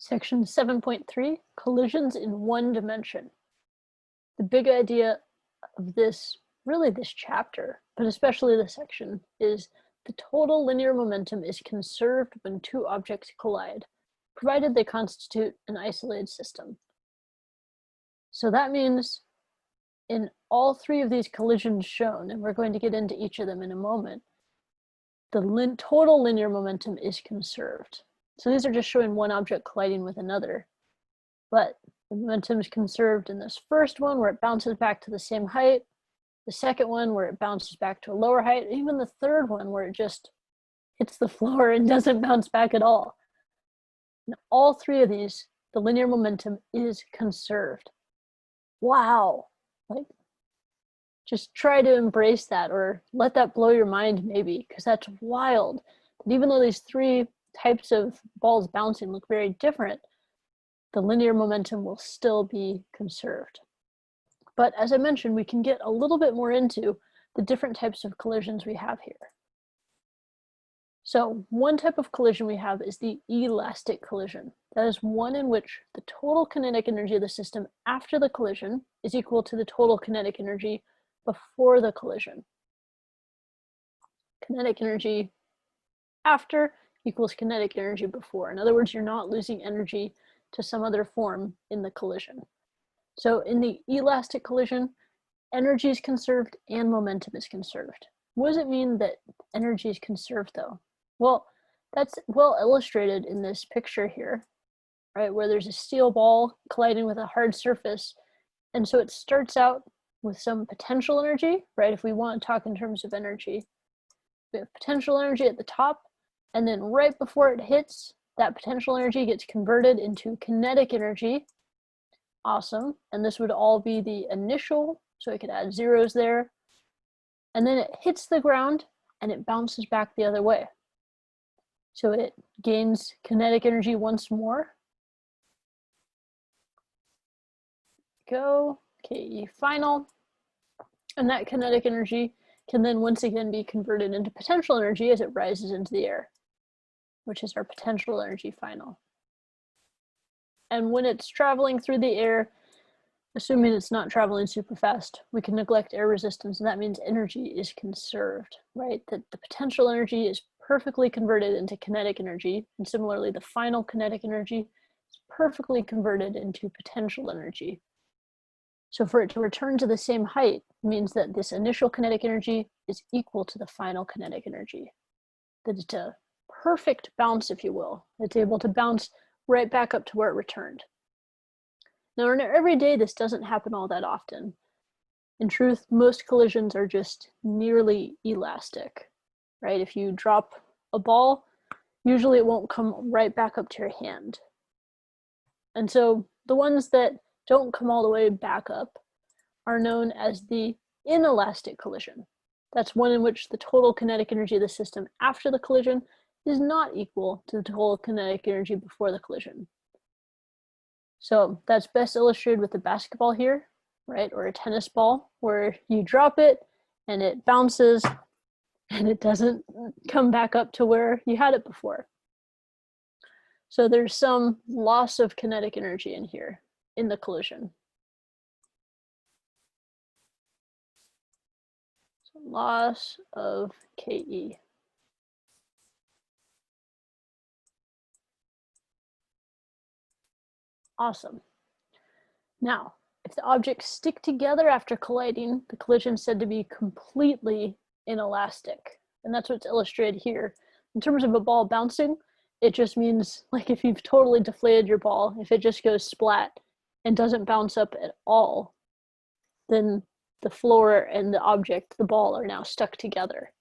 Section 7.3, collisions in one dimension. The big idea of this chapter, but especially this section, is the total linear momentum is conserved when two objects collide, provided they constitute an isolated system. So that means in all three of these collisions shown, and we're going to get into each of them in a moment, the total linear momentum is conserved. So these are just showing one object colliding with another, but the momentum is conserved in this first one where it bounces back to the same height, the second one where it bounces back to a lower height, even the third one where it just hits the floor and doesn't bounce back at all. In all three of these, the linear momentum is conserved. Wow, like, just try to embrace that or let that blow your mind maybe, because that's wild. That even though these three types of balls bouncing look very different, the linear momentum will still be conserved. But as I mentioned, we can get a little bit more into the different types of collisions we have here. So one type of collision we have is the elastic collision. That is one in which the total kinetic energy of the system after the collision is equal to the total kinetic energy before the collision. Kinetic energy after equals kinetic energy before. In other words, you're not losing energy to some other form in the collision. So in the elastic collision, energy is conserved and momentum is conserved. What does it mean that energy is conserved though? Well, that's well illustrated in this picture here, right? Where there's a steel ball colliding with a hard surface. And so it starts out with some potential energy, right? If we want to talk in terms of energy, we have potential energy at the top, and then right before it hits, that potential energy gets converted into kinetic energy. Awesome. And this would all be the initial, so I could add zeros there. And then it hits the ground and it bounces back the other way. So it gains kinetic energy once more. Go, KE final. And that kinetic energy can then once again be converted into potential energy as it rises into the air, which is our potential energy final. And when it's traveling through the air, assuming it's not traveling super fast, we can neglect air resistance, and that means energy is conserved, right? That the potential energy is perfectly converted into kinetic energy, and similarly, the final kinetic energy is perfectly converted into potential energy. So for it to return to the same height means that this initial kinetic energy is equal to the final kinetic energy. That it's a perfect bounce, if you will. It's able to bounce right back up to where it returned. Now, in every day, this doesn't happen all that often. In truth, most collisions are just nearly elastic, right? If you drop a ball, usually it won't come right back up to your hand. And so the ones that don't come all the way back up are known as the inelastic collision. That's one in which the total kinetic energy of the system after the collision is not equal to the total kinetic energy before the collision. So that's best illustrated with the basketball here, right? Or a tennis ball, where you drop it and it bounces and it doesn't come back up to where you had it before. So there's some loss of kinetic energy in here in the collision. So loss of KE. Awesome. Now, if the objects stick together after colliding, the collision is said to be completely inelastic. And that's what's illustrated here. In terms of a ball bouncing, it just means, like, if you've totally deflated your ball, if it just goes splat and doesn't bounce up at all, then the floor and the object, the ball, are now stuck together.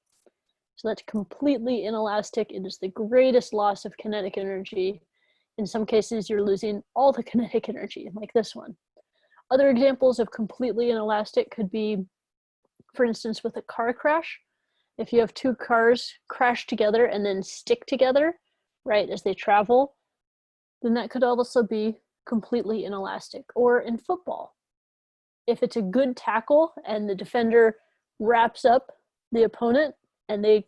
So that's completely inelastic. It is the greatest loss of kinetic energy. In some cases, you're losing all the kinetic energy, like this one. Other examples of completely inelastic could be, for instance, with a car crash. If you have two cars crash together and then stick together, right, as they travel, then that could also be completely inelastic. Or in football, if it's a good tackle and the defender wraps up the opponent and they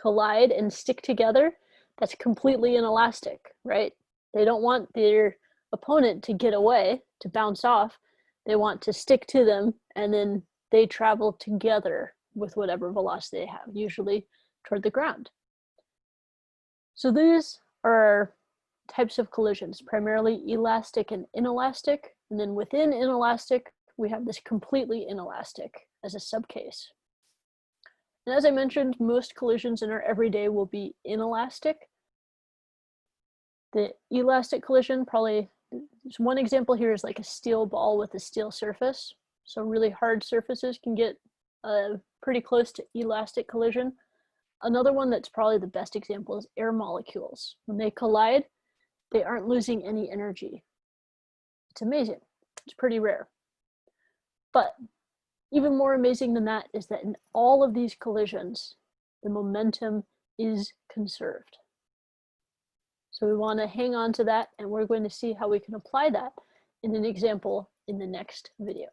collide and stick together, that's completely inelastic, right? They don't want their opponent to get away, to bounce off. They want to stick to them, and then they travel together with whatever velocity they have, usually toward the ground. So these are types of collisions, primarily elastic and inelastic. And then within inelastic, we have this completely inelastic as a subcase. And as I mentioned, most collisions in our everyday will be inelastic. The elastic collision, probably one example here is like a steel ball with a steel surface. So really hard surfaces can get pretty close to elastic collision. Another one that's probably the best example is air molecules. When they collide, they aren't losing any energy. It's amazing. It's pretty rare. But even more amazing than that is that in all of these collisions, the momentum is conserved. So we want to hang on to that, and we're going to see how we can apply that in an example in the next video.